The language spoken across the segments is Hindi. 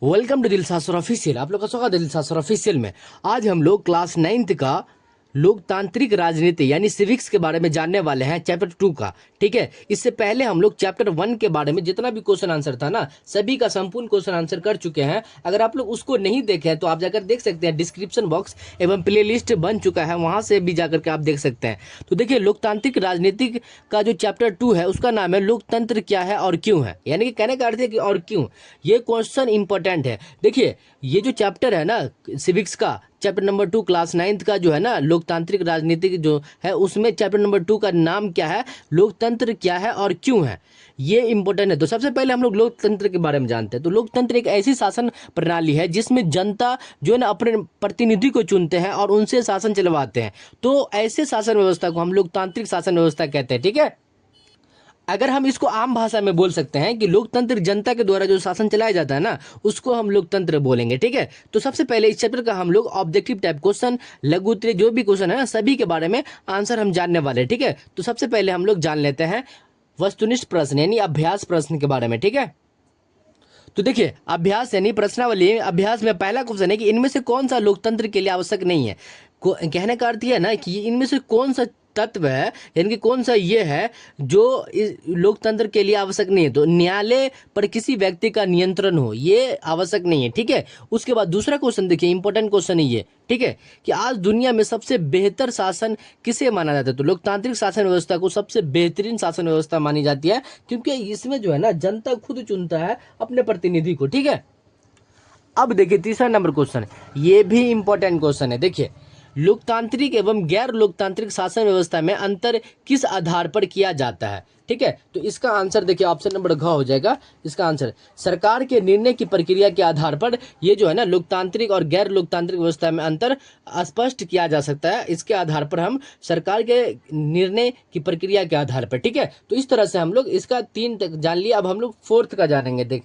वेलकम टू दिल शास्त्र ऑफिशियल। आप लोग का स्वागत है दिल शास्त्र ऑफिशियल में। आज हम लोग क्लास 9th का लोकतांत्रिक राजनीति यानी सिविक्स के बारे में जानने वाले हैं, चैप्टर 2 का। ठीक है, इससे पहले हम लोग चैप्टर 1 के बारे में जितना भी क्वेश्चन आंसर था ना, सभी का संपूर्ण क्वेश्चन आंसर कर चुके हैं। अगर आप लोग उसको नहीं देखे हैं तो आप जाकर देख सकते हैं, डिस्क्रिप्शन बॉक्स एवं प्लेलिस्ट बन चुका है, वहां से भी जाकर के आप देख सकते हैं। तो देखिए, लोकतांत्रिक राजनीति का जो चैप्टर 2 है उसका नाम है लोकतंत्र क्या है और क्यों है, यानी कि कहने का अर्थ है कि और क्यों। ये क्वेश्चन इंपॉर्टेंट है। देखिए, ये जो चैप्टर है ना सिविक्स का, चैप्टर नंबर 2 क्लास 9th का जो है ना लोकतांत्रिक राजनीति जो है, उसमें चैप्टर नंबर 2 का नाम क्या है, लोकतंत्र क्या है और क्यों है, ये इंपॉर्टेंट है। तो सबसे पहले हम लोग लोकतंत्र के बारे में जानते हैं। तो लोकतंत्र एक ऐसी शासन प्रणाली है जिसमें जनता जो है ना अपने प्रतिनिधि को चुनते हैं और उनसे शासन चलवाते हैं। तो ऐसे शासन व्यवस्था को हम लोकतांत्रिक शासन व्यवस्था कहते हैं। ठीक है, अगर हम इसको आम भाषा में बोल सकते हैं कि लोकतंत्र जनता के द्वारा जो शासन चलाया जाता है ना, उसको हम लोकतंत्र बोलेंगे। ठीक है, तो सबसे पहले इस चैप्टर का हम लोग ऑब्जेक्टिव टाइप क्वेश्चन, लघु उत्तरीय जो भी क्वेश्चन है ना, सभी के बारे में आंसर हम जानने वाले हैं। ठीक है, तो सबसे पहले हम लोग जान लेते हैं वस्तुनिष्ठ प्रश्न यानी अभ्यास प्रश्न के बारे में। ठीक है, तो देखिए, अभ्यास यानी प्रश्नावली। अभ्यास में पहला क्वेश्चन है कि इनमें से कौन सा लोकतंत्र के लिए आवश्यक नहीं है। कहने का अर्थ यह है ना कि इनमें से कौन सा तत्व है, यानी कि कौन सा ये है जो इस लोकतंत्र के लिए आवश्यक नहीं है। तो न्यायालय पर किसी व्यक्ति का नियंत्रण हो, ये आवश्यक नहीं है। ठीक है, उसके बाद दूसरा क्वेश्चन देखिए, इंपॉर्टेंट क्वेश्चन है ये। ठीक है, कि आज दुनिया में सबसे बेहतर शासन किसे माना जाता है। तो लोकतांत्रिक शासन व्यवस्था को सबसे बेहतरीन शासन व्यवस्था मानी जाती है, क्योंकि इसमें जो है ना जनता खुद चुनता है अपने प्रतिनिधि को। ठीक है, अब देखिए तीसरा नंबर क्वेश्चन, ये भी इंपॉर्टेंट क्वेश्चन है। देखिए, लोकतांत्रिक एवं गैर लोकतांत्रिक शासन व्यवस्था में अंतर किस आधार पर किया जाता है। ठीक है, तो इसका आंसर देखिए ऑप्शन नंबर घ हो जाएगा। इसका आंसर सरकार के निर्णय की प्रक्रिया के आधार पर ये जो है ना लोकतांत्रिक और गैर लोकतांत्रिक व्यवस्था में अंतर स्पष्ट किया जा सकता है। इसके आधार पर हम सरकार के निर्णय की प्रक्रिया के आधार पर। ठीक है, तो इस तरह से हम लोग इसका 3 तक जान लिया। अब हम लोग 4th का जानेंगे। देख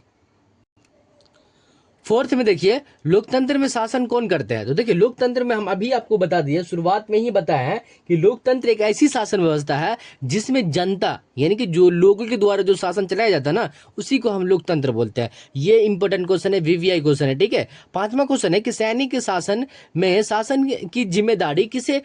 4th में देखिए, लोकतंत्र में शासन कौन करते हैं। तो देखिए, लोकतंत्र में हम अभी आपको बता दिए, शुरुआत में ही बताया है कि लोकतंत्र एक ऐसी शासन व्यवस्था है जिसमें जनता यानी कि जो लोगों के द्वारा जो शासन चलाया जाता है ना, उसी को हम लोकतंत्र बोलते हैं। ये इंपॉर्टेंट क्वेश्चन है, वीवीआई क्वेश्चन है। ठीक है, 5वां क्वेश्चन है कि सैनिक शासन में शासन की जिम्मेदारी किसे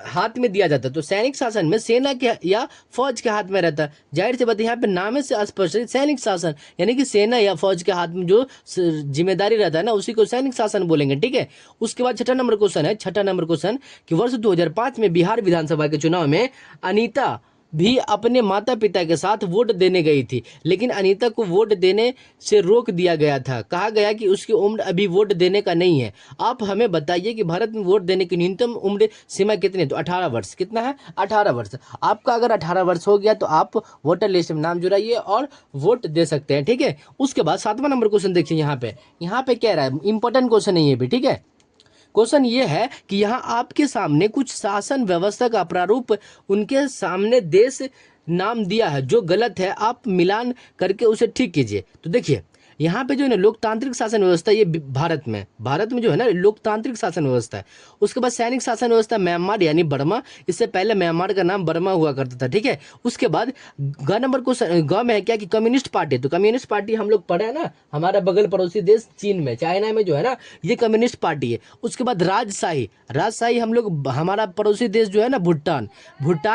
हाथ में दिया जाता है। तो सैनिक शासन में सेना के या फौज के हाथ में रहता है। जाहिर सी बात है, यहाँ पे नाम से स्पष्ट है, सैनिक शासन यानी कि सेना या फौज के हाथ में जो जिम्मेदारी रहता है ना, उसी को सैनिक शासन बोलेंगे। ठीक है, उसके बाद छठा नंबर क्वेश्चन है, छठा नंबर क्वेश्चन कि वर्ष 2005 में बिहार विधानसभा के चुनाव में अनीता भी अपने माता पिता के साथ वोट देने गई थी, लेकिन अनीता को वोट देने से रोक दिया गया था। कहा गया कि उसकी उम्र अभी वोट देने का नहीं है। आप हमें बताइए कि भारत में वोट देने की न्यूनतम उम्र सीमा कितनी है। तो 18 वर्ष। कितना है? 18 वर्ष। आपका अगर 18 वर्ष हो गया तो आप वोटर लिस्ट में नाम जुड़ाइए और वोट दे सकते हैं। ठीक है, उसके बाद 7वां नंबर क्वेश्चन देखिए। यहाँ पे कह रहा है, इंपॉर्टेंट क्वेश्चन है ये भी। ठीक है, क्वेश्चन ये है कि यहाँ आपके सामने कुछ शासन व्यवस्था का प्रारूप उनके सामने देश नाम दिया है, जो गलत है आप मिलान करके उसे ठीक कीजिए। तो देखिए, यहाँ पे जो है ना लोकतांत्रिक शासन व्यवस्था, ये भारत में जो है ना लोकतांत्रिक शासन व्यवस्था है। उसके बाद सैनिक शासन व्यवस्था म्यांमार यानी बर्मा, इससे पहले म्यांमार का नाम बर्मा हुआ करता था। ठीक है, उसके बाद ग नंबर क्वेश्चन ग में है क्या कि कम्युनिस्ट पार्टी। तो कम्युनिस्ट पार्टी हम लोग पढ़े हैं ना, हमारा बगल पड़ोसी देश चीन में, चाइना में जो है ना, ये कम्युनिस्ट पार्टी है। उसके बाद राजशाही हम लोग, हमारा पड़ोसी देश जो है ना भूटान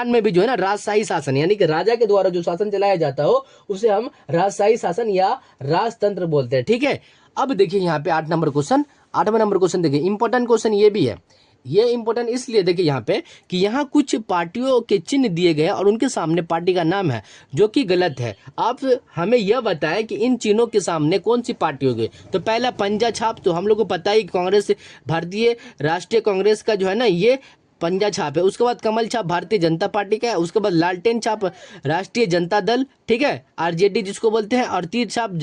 में भी जो है ना राजशाही शासन यानी कि राजा के द्वारा जो शासन चलाया जाता हो, उसे हम राजशाही शासन या राजतंत्र बोलते हैं। ठीक है, अब देखिए यहाँ पे 8 नंबर क्वेश्चन, 8वां नंबर क्वेश्चन देखिए, इंपॉर्टेंट क्वेश्चन ये भी है। ये इंपॉर्टेंट इसलिए देखिए यहाँ पे कि यहाँ कुछ पार्टियों के चिन्ह दिए गए हैं और उनके सामने पार्टी का नाम है, जो कि गलत है। आप हमें यह बताएं कि इन चिन्हों के सामने कौन सी पार्टी होगी। तो पहला पंजा छाप, तो हम लोग को पता ही कांग्रेस, भारतीय राष्ट्रीय कांग्रेस का जो है ना ये पंजा छाप है। उसके बाद कमल छाप भारतीय जनता पार्टी का है। उसके बाद लालटेन छाप राष्ट्रीय जनता दल, ठीक है, आरजेडी जिसको बोलते हैं। और तीर छाप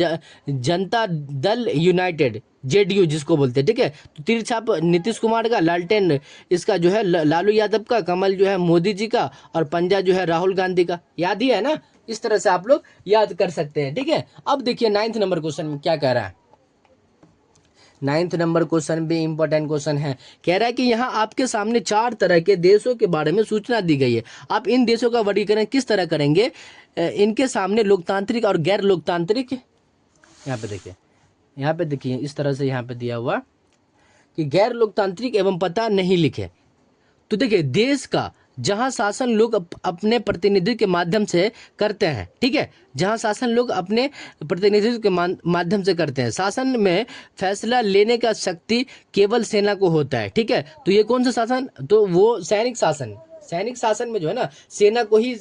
जनता दल यूनाइटेड, जेडीयू जिसको बोलते हैं। ठीक है, तो तीर छाप नीतीश कुमार का, लालटेन इसका जो है लालू यादव का, कमल जो है मोदी जी का, और पंजा जो है राहुल गांधी का। याद ही है ना, इस तरह से आप लोग याद कर सकते हैं। ठीक है, अब देखिए 9th नंबर क्वेश्चन में क्या कह रहा है। 9th नंबर क्वेश्चन भी इंपॉर्टेंट क्वेश्चन है। कह रहा है कि यहाँ आपके सामने 4 तरह के देशों के बारे में सूचना दी गई है। आप इन देशों का वर्गीकरण किस तरह करेंगे। इनके सामने लोकतांत्रिक और गैर लोकतांत्रिक, यहाँ पे देखिए यहाँ पे देखिए इस तरह से यहाँ पे दिया हुआ कि गैर लोकतांत्रिक एवं पता नहीं लिखे। तो देखिए देश का जहां शासन लोग अपने प्रतिनिधि के माध्यम से करते हैं, ठीक है, जहां शासन लोग अपने प्रतिनिधित्व के माध्यम से करते हैं, शासन में फैसला लेने का शक्ति केवल सेना को होता है, ठीक है। तो ये कौन सा शासन, तो वो सैनिक शासन, सैनिक शासन में जो है ना सेना को ही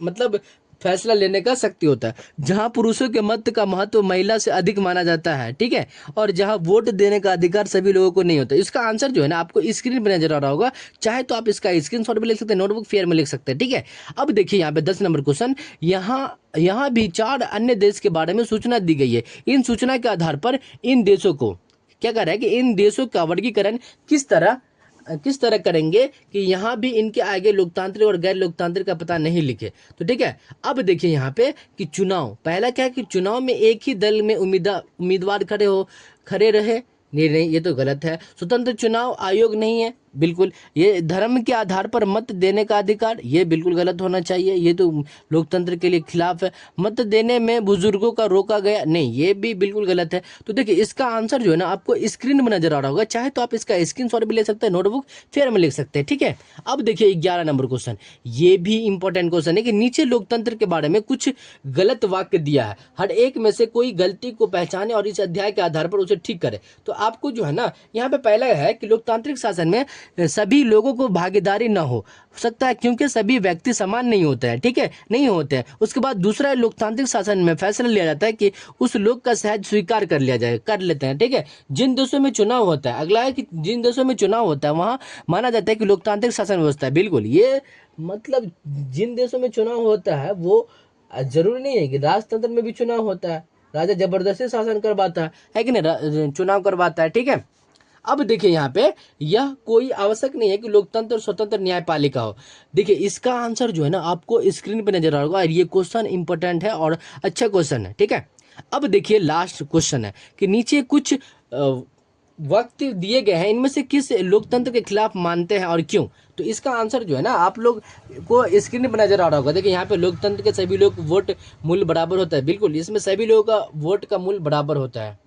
मतलब फैसला लेने का शक्ति होता है, जहां पुरुषों के मत का महत्व महिला से अधिक माना जाता है, ठीक है, और जहां वोट देने का अधिकार सभी लोगों को नहीं होता। इसका आंसर जो है ना आपको स्क्रीन पर नजर आ रहा होगा, चाहे तो आप इसका स्क्रीनशॉट भी लिख सकते हैं, नोटबुक फेयर में लिख सकते हैं, ठीक है। अब देखिए यहाँ पे 10 नंबर क्वेश्चन, यहाँ भी 4 अन्य देश के बारे में सूचना दी गई है। इन सूचना के आधार पर इन देशों को क्या कर रहा है कि इन देशों का वर्गीकरण किस तरह करेंगे कि यहाँ भी इनके आगे लोकतांत्रिक और गैर लोकतांत्रिक का पता नहीं लिखे। तो ठीक है, अब देखिए यहाँ पे कि चुनाव, पहला क्या है कि चुनाव में एक ही दल में उम्मीदवार खड़े रहे, नहीं ये तो गलत है। स्वतंत्र चुनाव आयोग नहीं है, बिल्कुल। ये धर्म के आधार पर मत देने का अधिकार, ये बिल्कुल गलत होना चाहिए, ये तो लोकतंत्र के लिए खिलाफ है। मत देने में बुजुर्गों का रोका गया, नहीं ये भी बिल्कुल गलत है। तो देखिए इसका आंसर जो है ना आपको स्क्रीन में नजर आ रहा होगा, चाहे तो आप इसका स्क्रीनशॉट भी ले सकते हैं, नोटबुक फेयर में लिख सकते हैं, ठीक है। अब देखिए 11 नंबर क्वेश्चन, ये भी इंपॉर्टेंट क्वेश्चन है कि नीचे लोकतंत्र के बारे में कुछ गलत वाक्य दिया है, हर एक में से कोई गलती को पहचाने और इस अध्याय के आधार पर उसे ठीक करे। तो आपको जो है ना यहाँ पे पहला है कि लोकतांत्रिक शासन में सभी लोगों को भागीदारी न हो सकता है क्योंकि सभी व्यक्ति समान नहीं होते हैं, ठीक है, नहीं होते हैं। उसके बाद दूसरा है लोकतांत्रिक शासन में फैसला लिया जाता है कि उस लोग का सहज स्वीकार कर लिया जाए, कर लेते हैं, ठीक है। जिन देशों में चुनाव होता है, अगला है कि जिन देशों में चुनाव होता है वहां माना जाता है कि लोकतांत्रिक शासन व्यवस्था है, बिल्कुल। ये मतलब जिन देशों में चुनाव होता है वो जरूरी नहीं है कि राजतंत्र में भी चुनाव होता है, राजा जबरदस्ती शासन करवाता है कि नहीं, चुनाव करवाता है, ठीक है। अब देखिए यहाँ पे यह कोई आवश्यक नहीं है कि लोकतंत्र स्वतंत्र न्यायपालिका हो। देखिए इसका आंसर जो है ना आपको स्क्रीन पे नजर आ रहा होगा, और ये क्वेश्चन इंपॉर्टेंट है और अच्छा क्वेश्चन है, ठीक है। अब देखिए लास्ट क्वेश्चन है कि नीचे कुछ वक्त दिए गए हैं, इनमें से किस लोकतंत्र के खिलाफ मानते हैं और क्यों। तो इसका आंसर जो है ना आप लोग को स्क्रीन पर नजर आ रहा होगा। देखिए यहाँ पे लोकतंत्र के सभी लोग वोट मूल्य बराबर होता है, बिल्कुल, इसमें सभी लोगों का वोट का मूल्य बराबर होता है।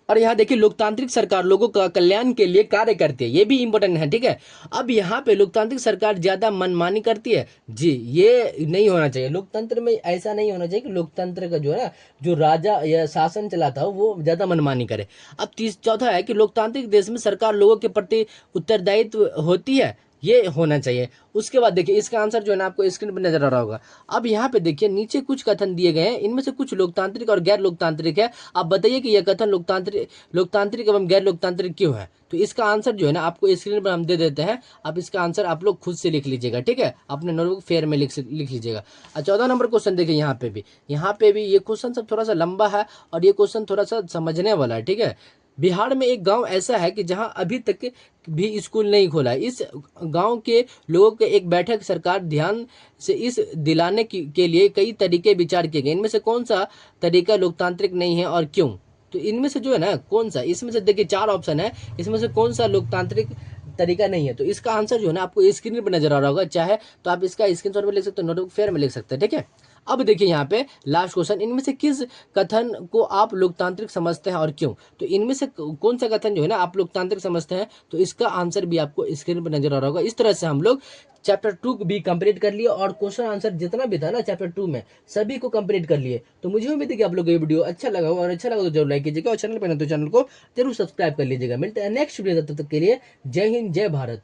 और यहाँ देखिए लोकतांत्रिक सरकार लोगों का कल्याण के लिए कार्य करती है, ये भी इंपॉर्टेंट है, ठीक है। अब यहाँ पे लोकतांत्रिक सरकार ज्यादा मनमानी करती है, जी ये नहीं होना चाहिए। लोकतंत्र में ऐसा नहीं होना चाहिए कि लोकतंत्र का जो है ना जो राजा या शासन चलाता हो वो ज्यादा मनमानी करे। अब चौथा है कि लोकतांत्रिक देश में सरकार लोगों के प्रति उत्तरदायित्व होती है, ये होना चाहिए। उसके बाद देखिए इसका आंसर जो है ना आपको स्क्रीन पर नजर आ रहा होगा। अब यहाँ पे देखिए नीचे कुछ कथन दिए गए हैं, इनमें से कुछ लोकतांत्रिक और गैर लोकतांत्रिक है। आप बताइए कि यह कथन लोकतांत्रिक एवं गैर लोकतांत्रिक क्यों है। तो इसका आंसर जो है ना आपको स्क्रीन पर हम दे देते हैं, आप इसका आंसर आप लोग खुद से लिख लीजिएगा, ठीक है, अपने नोटबुक फेयर में लिख लीजिएगा। 14 नंबर क्वेश्चन देखिए, यहाँ पे भी ये क्वेश्चन सब थोड़ा सा लंबा है और ये क्वेश्चन थोड़ा सा समझने वाला है, ठीक है। बिहार में एक गांव ऐसा है कि जहां अभी तक भी स्कूल नहीं खोला है। इस गांव के लोगों के एक बैठक सरकार ध्यान से इस दिलाने के लिए कई तरीके विचार किए गए। इनमें से कौन सा तरीका लोकतांत्रिक नहीं है और क्यों। तो इनमें से जो है ना कौन सा, इसमें से देखिए 4 ऑप्शन है, इसमें से कौन सा लोकतांत्रिक तरीका नहीं है। तो इसका आंसर जो है ना आपको स्क्रीन पर नजर आ रहा होगा, चाहे तो आप इसका स्क्रीनशॉट में लिख सकते हो, नोटबुक फेयर में लिख सकते हैं, ठीक है। अब देखिए यहाँ पे लास्ट क्वेश्चन, इनमें से किस कथन को आप लोकतांत्रिक समझते हैं और क्यों। तो इनमें से कौन सा कथन जो है ना आप लोकतांत्रिक समझते हैं, तो इसका आंसर भी आपको स्क्रीन पर नजर आ रहा होगा। इस तरह से हम लोग चैप्टर 2 भी कंप्लीट कर लिए और क्वेश्चन आंसर जितना भी था ना चैप्टर 2 में सभी को कंप्लीट कर लिए। तो मुझे उम्मीद है कि आप लोग ये वीडियो अच्छा लगा हो, और अच्छा लगा तो जरूर लाइक कीजिएगा और चैनल पर ना तो चैनल को जरूर सब्सक्राइब कर लीजिएगा। मिलते हैं नेक्स्ट वीडियो, तब तक के लिए जय हिंद जय भारत।